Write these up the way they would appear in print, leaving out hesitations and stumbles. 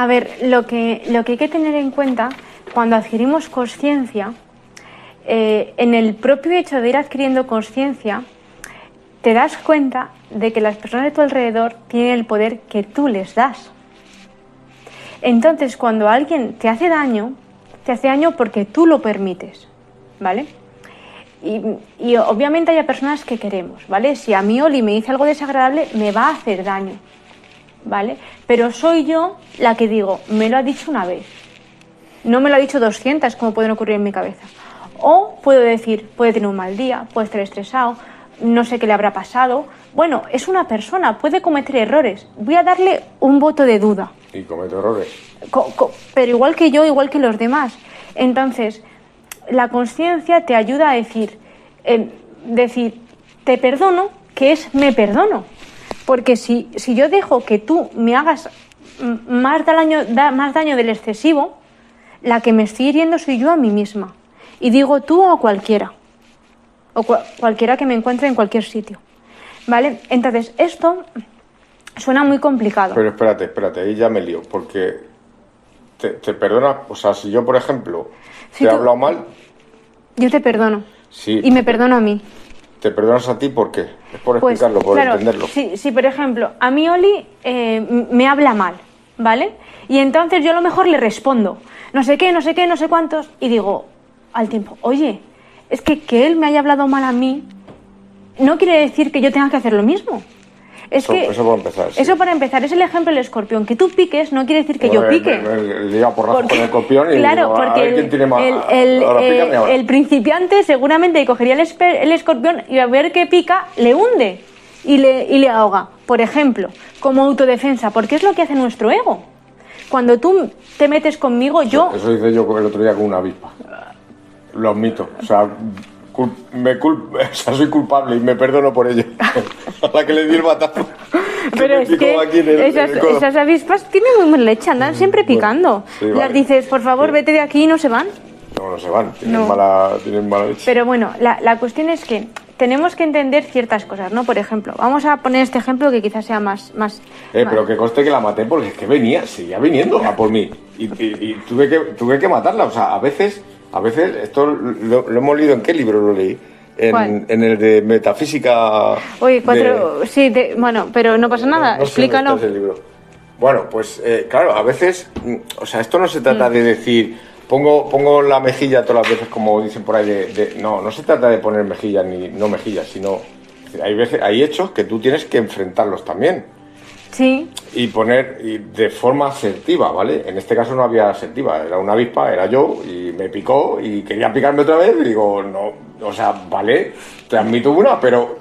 A ver, lo que hay que tener en cuenta cuando adquirimos consciencia, en el propio hecho de ir adquiriendo consciencia, te das cuenta de que las personas de tu alrededor tienen el poder que tú les das. Entonces, cuando alguien te hace daño porque tú lo permites, ¿vale? Y obviamente hay personas que queremos, ¿vale? Si a mí Oli me dice algo desagradable, me va a hacer daño, ¿vale? Pero soy yo la que digo, me lo ha dicho una vez, no me lo ha dicho 200, como pueden ocurrir en mi cabeza. O puedo decir, puede tener un mal día, puede estar estresado, no sé qué le habrá pasado. Bueno, es una persona, puede cometer errores. Voy a darle un voto de duda. Y comete errores. Pero igual que yo, igual que los demás. Entonces, la consciencia te ayuda a decir, te perdono, que es me perdono. Porque si yo dejo que tú me hagas más daño del excesivo, la que me estoy hiriendo soy yo a mí misma. Y digo tú o cualquiera. O cualquiera que me encuentre en cualquier sitio. ¿Vale? Entonces, esto suena muy complicado. Pero espérate, ahí ya me lío. Porque te perdona, o sea, si yo, por ejemplo, te he hablado mal... Yo te perdono. Sí. Y me perdono a mí. ¿Te perdonas a ti por qué? Es por explicarlo, por entenderlo. Sí, por ejemplo, a mí Oli me habla mal, ¿vale? Y entonces yo a lo mejor le respondo, no sé qué, no sé cuántos, y digo al tiempo, oye, es que él me haya hablado mal a mí no quiere decir que yo tenga que hacer lo mismo. Eso para empezar. Sí. Eso para empezar, es el ejemplo del escorpión. Que tú piques no quiere decir que yo pique. Le diga porrazo con el escorpión y claro, digo, porque a ver quién tiene más. El principiante seguramente cogería el escorpión y a ver qué pica, le hunde y le ahoga. Por ejemplo, como autodefensa, porque es lo que hace nuestro ego. Cuando tú te metes conmigo, yo... Eso hice yo el otro día con una avispa. Lo admito. O sea, soy culpable y me perdono por ello. A la que le di el batazo. Pero es que esas avispas tienen muy mala leche, andan siempre picando. Sí, vale. Las dices, por favor, vete de aquí y no se van. No se van, tienen mala leche. Pero bueno, la cuestión es que tenemos que entender ciertas cosas, ¿no? Por ejemplo, vamos a poner este ejemplo que quizás sea más... Pero que conste que la maté porque es que seguía viniendo a por mí. Y tuve que matarla. O sea, a veces esto lo hemos leído. ¿En qué libro lo leí? En el de metafísica. Oye, sí, bueno, pero no pasa nada, no explícalo. Sé, libro. Bueno, pues claro, a veces, o sea, esto no se trata de decir, pongo la mejilla todas las veces, como dicen por ahí, no se trata de poner mejillas ni no mejillas, sino hay hechos que tú tienes que enfrentarlos también. Sí. Y de forma asertiva, ¿vale? En este caso no había asertiva, era una avispa, era yo, y me picó y quería picarme otra vez, y digo, no, o sea, vale, te admito una, pero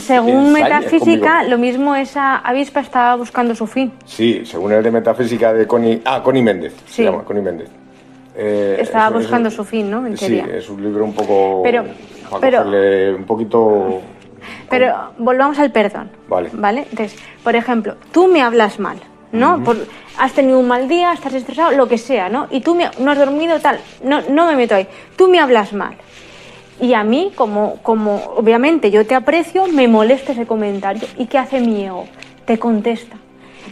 según metafísica, lo mismo esa avispa estaba buscando su fin. Sí, según el de metafísica de Connie Méndez, sí. Se llama Connie Méndez. Estaba buscando su fin, ¿no? En teoría. Sí, es un libro un poco... Pero un poquito... Pero volvamos al perdón. Vale. Entonces, por ejemplo, tú me hablas mal, ¿no? Has tenido un mal día, estás estresado, lo que sea, ¿no? Y tú no has dormido, tal. No me meto ahí. Tú me hablas mal. Y a mí, como obviamente yo te aprecio, me molesta ese comentario. ¿Y qué hace mi ego? Te contesta.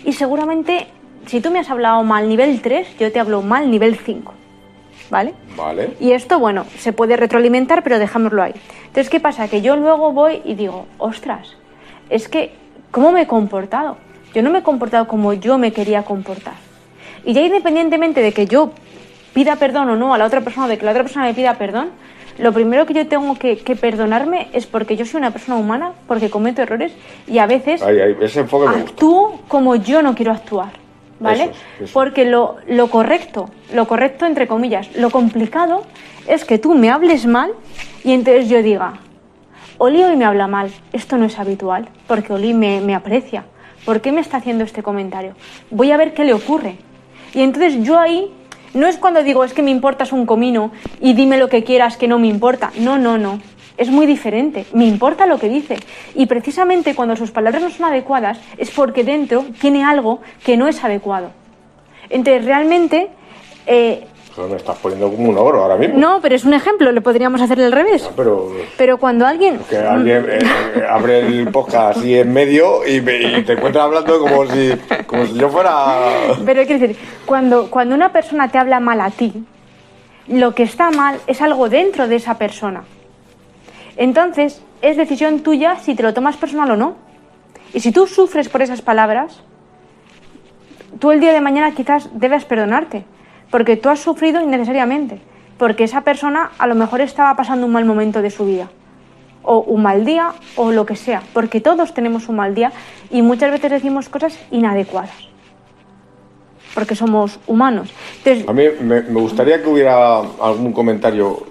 Y seguramente, si tú me has hablado mal nivel 3, yo te hablo mal nivel 5. ¿Vale? Y esto, bueno, se puede retroalimentar, pero dejámoslo ahí. Entonces, ¿qué pasa? Que yo luego voy y digo, ostras, es que, ¿cómo me he comportado? Yo no me he comportado como yo me quería comportar. Y ya independientemente de que yo pida perdón o no a la otra persona, de que la otra persona me pida perdón, lo primero que yo tengo que perdonarme es porque yo soy una persona humana, porque cometo errores y a veces ese enfoque actúo como yo no quiero actuar. ¿Vale? Eso. Porque lo correcto entre comillas, lo complicado es que tú me hables mal y entonces yo diga, Oli hoy me habla mal, esto no es habitual, porque Oli me aprecia, ¿por qué me está haciendo este comentario? Voy a ver qué le ocurre. Y entonces yo ahí, no es cuando digo, es que me importas un comino y dime lo que quieras que no me importa, no. Es muy diferente, me importa lo que dice y precisamente cuando sus palabras no son adecuadas es porque dentro tiene algo que no es adecuado. Entonces realmente... me estás poniendo como un ogro ahora mismo. No, pero es un ejemplo, le podríamos hacer al revés. Pero cuando alguien... Que alguien abre el podcast así en medio y te encuentras hablando como Como si yo fuera... Pero quiero decir, cuando una persona te habla mal a ti, lo que está mal es algo dentro de esa persona. Entonces, es decisión tuya si te lo tomas personal o no. Y si tú sufres por esas palabras, tú el día de mañana quizás debes perdonarte, porque tú has sufrido innecesariamente, porque esa persona a lo mejor estaba pasando un mal momento de su vida, o un mal día, o lo que sea, porque todos tenemos un mal día y muchas veces decimos cosas inadecuadas, porque somos humanos. Entonces, a mí me gustaría que hubiera algún comentario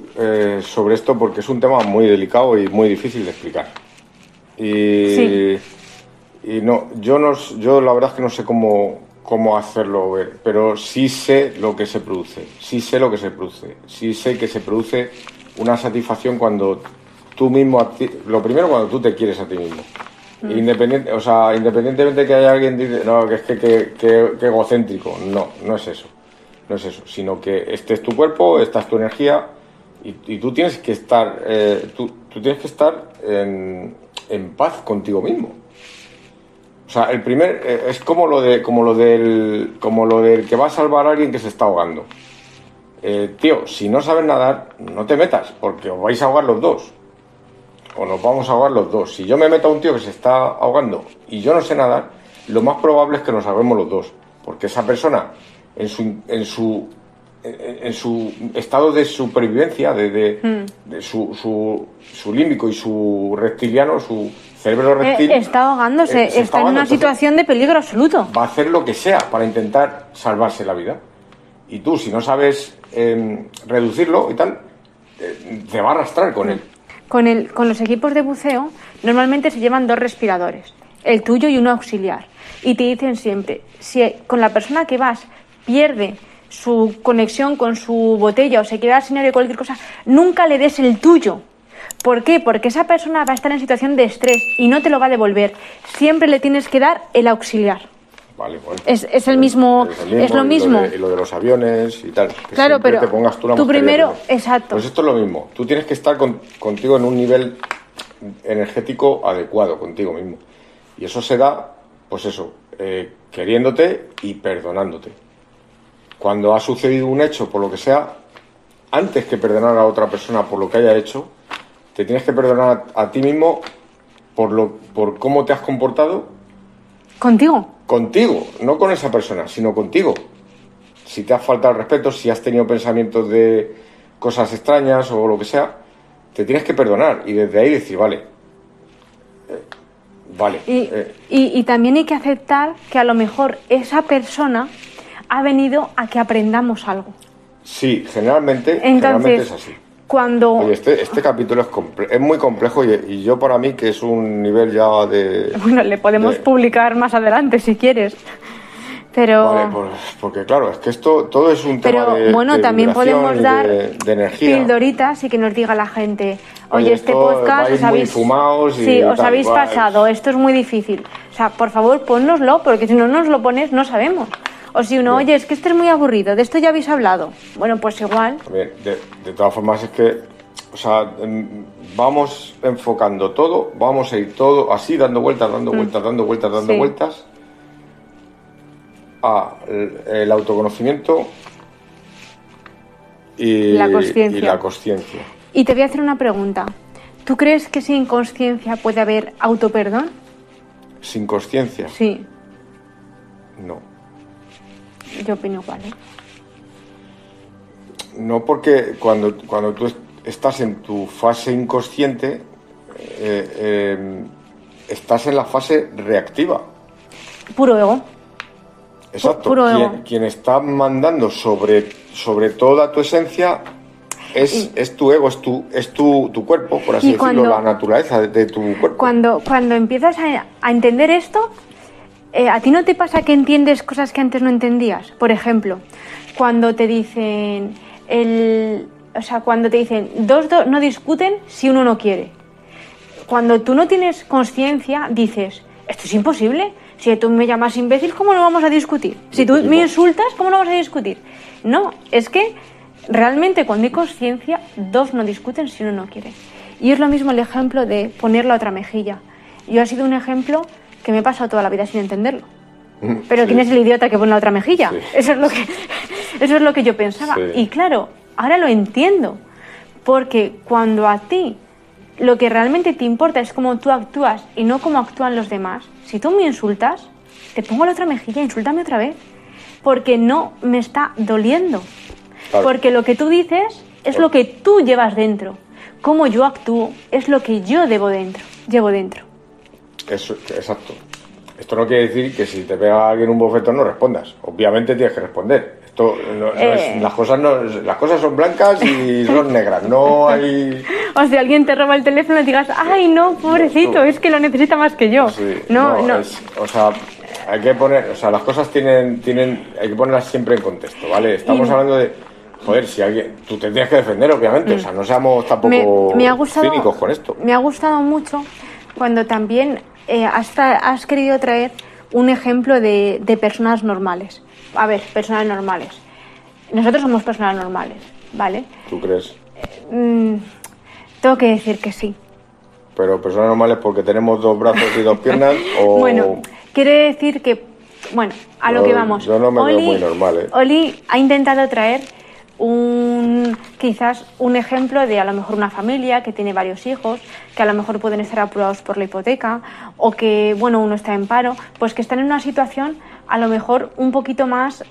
sobre esto, porque es un tema muy delicado y muy difícil de explicar. Y no, yo la verdad es que no sé cómo hacerlo ver, pero sí sé lo que se produce, sí sé que se produce una satisfacción cuando tú mismo, lo primero cuando tú te quieres a ti mismo. Independientemente de que haya alguien que dice, no, que es que egocéntrico, no es eso, sino que este es tu cuerpo, esta es tu energía y tú tienes que estar, tú tienes que estar en paz contigo mismo. O sea, el primer es como lo del que va a salvar a alguien que se está ahogando. Tío, si no sabes nadar, no te metas, porque os vais a ahogar los dos. O nos vamos a ahogar los dos. Si yo me meto a un tío que se está ahogando y yo no sé nadar, lo más probable es que nos ahoguemos los dos, porque esa persona en su estado de supervivencia, de su límbico y su reptiliano, su cerebro reptil, está ahogándose, está en una situación de peligro absoluto. Va a hacer lo que sea para intentar salvarse la vida. Y tú, si no sabes reducirlo y tal, te va a arrastrar con él. Con los equipos de buceo normalmente se llevan 2 respiradores, el tuyo y uno auxiliar. Y te dicen siempre, si con la persona que vas pierde su conexión con su botella o se queda sin aire o cualquier cosa, nunca le des el tuyo. ¿Por qué? Porque esa persona va a estar en situación de estrés y no te lo va a devolver. Siempre le tienes que dar el auxiliar. Vale, bueno, es el mismo, es lo mismo. Y lo de los aviones y tal. Claro, pero te pongas tú primero, exacto. Pues esto es lo mismo. Tú tienes que estar contigo en un nivel energético adecuado contigo mismo. Y eso se da, pues eso, queriéndote y perdonándote. Cuando ha sucedido un hecho, por lo que sea, antes que perdonar a otra persona por lo que haya hecho, te tienes que perdonar a ti mismo por cómo te has comportado. Contigo, no con esa persona, sino contigo. Si te has faltado el respeto, si has tenido pensamientos de cosas extrañas o lo que sea, te tienes que perdonar y desde ahí decir, vale. Y también hay que aceptar que a lo mejor esa persona ha venido a que aprendamos algo. Sí, generalmente es así. Oye, este capítulo es muy complejo y yo para mí que es un nivel ya de... Bueno, le podemos publicar más adelante si quieres, pero... Vale, pues, porque claro, es que todo es un tema de también podemos dar de energía. Pildoritas y que nos diga la gente, oye, este podcast os habéis fumados habéis pasado, esto es muy difícil. O sea, por favor, pónnoslo, porque si no nos lo pones no sabemos. O si uno, oye, es que esto es muy aburrido, de esto ya habéis hablado. Bueno, pues igual. De todas formas es que, o sea, vamos enfocando todo, vamos a ir todo así, dando vueltas a el autoconocimiento y la consciencia. Y te voy a hacer una pregunta. ¿Tú crees que sin consciencia puede haber autoperdón? ¿Sin consciencia? Sí. No. Yo opino igual, ¿eh? No, porque cuando tú estás en tu fase inconsciente, estás en la fase reactiva. Puro ego. Exacto. Puro ego. Quien está mandando sobre toda tu esencia es tu ego, es tu cuerpo, por así decirlo, la naturaleza de tu cuerpo. Cuando empiezas a entender esto, ¿a ti no te pasa que entiendes cosas que antes no entendías? Por ejemplo, cuando te dicen dos no discuten si uno no quiere. Cuando tú no tienes conciencia, dices, esto es imposible. Si tú me llamas imbécil, ¿cómo no vamos a discutir? Si tú me insultas, ¿cómo no vamos a discutir? No, es que realmente cuando hay conciencia, dos no discuten si uno no quiere. Y es lo mismo el ejemplo de poner la otra mejilla. Yo ha sido un ejemplo que me he pasado toda la vida sin entenderlo. Pero Sí. ¿quién es el idiota que pone la otra mejilla? Sí. Eso es lo que yo pensaba. Sí. Y claro, ahora lo entiendo. Porque cuando a ti lo que realmente te importa es cómo tú actúas y no cómo actúan los demás, si tú me insultas, te pongo la otra mejilla, insúltame otra vez. Porque no me está doliendo. Claro. Porque lo que tú dices es lo que tú llevas dentro. Cómo yo actúo es lo que yo llevo dentro. Eso, exacto. Esto no quiere decir que si te pega alguien un bofetón no respondas. Obviamente tienes que responder. Esto no es, las cosas son blancas y son negras. No hay. O si alguien te roba el teléfono y digas, ay no, pobrecito, No. es que lo necesita más que yo. Sí, No. o sea, hay que poner, o sea, las cosas hay que ponerlas siempre en contexto, ¿vale? Estamos hablando de, joder, si alguien, tú te tienes que defender, obviamente, o sea, no seamos tampoco me ha gustado, cínicos con esto. Me ha gustado mucho cuando también has querido traer un ejemplo de personas normales. A ver, personas normales. Nosotros somos personas normales, ¿vale? ¿Tú crees? Tengo que decir que sí. Pero personas normales porque tenemos 2 brazos y 2 piernas o... Bueno, quiere decir que, bueno, a lo que vamos. Yo no me veo muy normal, ¿eh? Oli ha intentado traer quizás un ejemplo de a lo mejor una familia que tiene varios hijos, que a lo mejor pueden estar apurados por la hipoteca o que, bueno, uno está en paro, pues que están en una situación a lo mejor un poquito más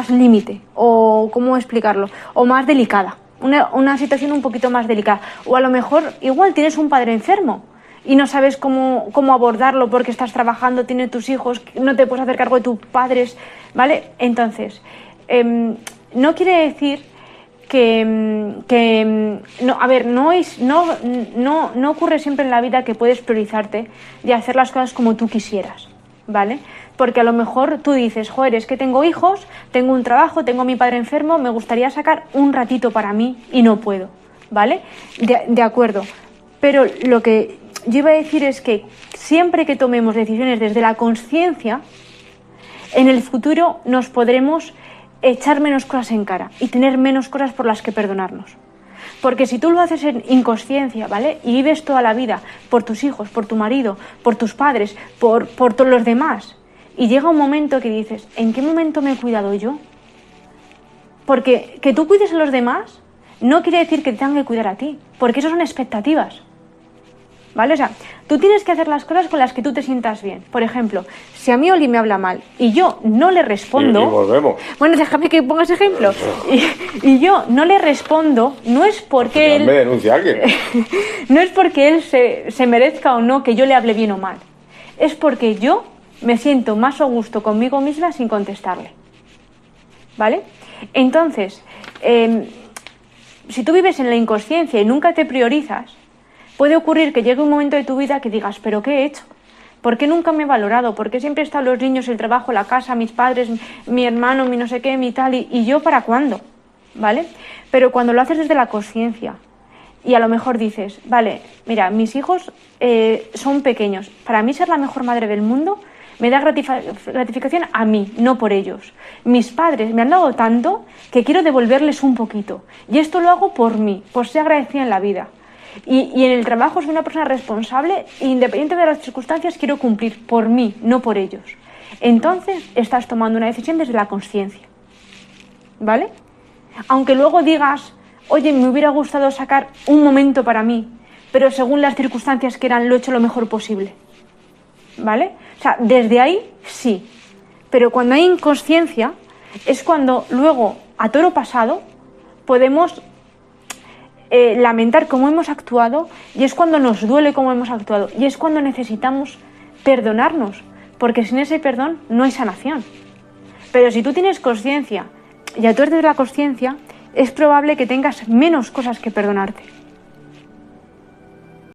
límite, o cómo explicarlo, o más delicada, una situación un poquito más delicada, o a lo mejor igual tienes un padre enfermo y no sabes cómo abordarlo porque estás trabajando, tienes tus hijos, no te puedes hacer cargo de tus padres, ¿vale? Entonces, no quiere decir no, a ver, no ocurre siempre en la vida que puedes priorizarte y hacer las cosas como tú quisieras, ¿vale? Porque a lo mejor tú dices, joder, es que tengo hijos, tengo un trabajo, tengo a mi padre enfermo, me gustaría sacar un ratito para mí y no puedo, ¿vale? De acuerdo, pero lo que yo iba a decir es que siempre que tomemos decisiones desde la conciencia, en el futuro nos podremos echar menos cosas en cara y tener menos cosas por las que perdonarnos. Porque si tú lo haces en inconsciencia, ¿vale? Y vives toda la vida por tus hijos, por tu marido, por tus padres, por todos los demás, y llega un momento que dices, ¿en qué momento me he cuidado yo? Porque que tú cuides a los demás no quiere decir que te tengan que cuidar a ti, porque eso son expectativas. ¿Vale? O sea, tú tienes que hacer las cosas con las que tú te sientas bien. Por ejemplo, si a mí Oli me habla mal y yo no le respondo... Y volvemos. Bueno, déjame que ponga ese ejemplo. Y yo no le respondo, no es porque él... me denuncia alguien. No es porque él se merezca o no que yo le hable bien o mal. Es porque yo me siento más a gusto conmigo misma sin contestarle. ¿Vale? Entonces, si tú vives en la inconsciencia y nunca te priorizas, puede ocurrir que llegue un momento de tu vida que digas, ¿pero qué he hecho? ¿Por qué nunca me he valorado? ¿Por qué siempre están los niños, el trabajo, la casa, mis padres, mi hermano, mi no sé qué, mi tal? ¿Y yo para cuándo? ¿Vale? Pero cuando lo haces desde la conciencia y a lo mejor dices, vale, mira, mis hijos son pequeños. Para mí ser la mejor madre del mundo me da gratificación a mí, no por ellos. Mis padres me han dado tanto que quiero devolverles un poquito. Y esto lo hago por mí, por ser agradecida en la vida. Y en el trabajo soy una persona responsable e independiente de las circunstancias quiero cumplir por mí, no por ellos. Entonces estás tomando una decisión desde la conciencia, ¿vale? Aunque luego digas, oye, me hubiera gustado sacar un momento para mí, pero según las circunstancias que eran lo he hecho lo mejor posible, ¿vale? O sea, desde ahí sí, pero cuando hay inconsciencia es cuando luego, a toro pasado, podemos... lamentar cómo hemos actuado y es cuando nos duele cómo hemos actuado y es cuando necesitamos perdonarnos, porque sin ese perdón no hay sanación. Pero si tú tienes conciencia y actúas desde la conciencia, es probable que tengas menos cosas que perdonarte.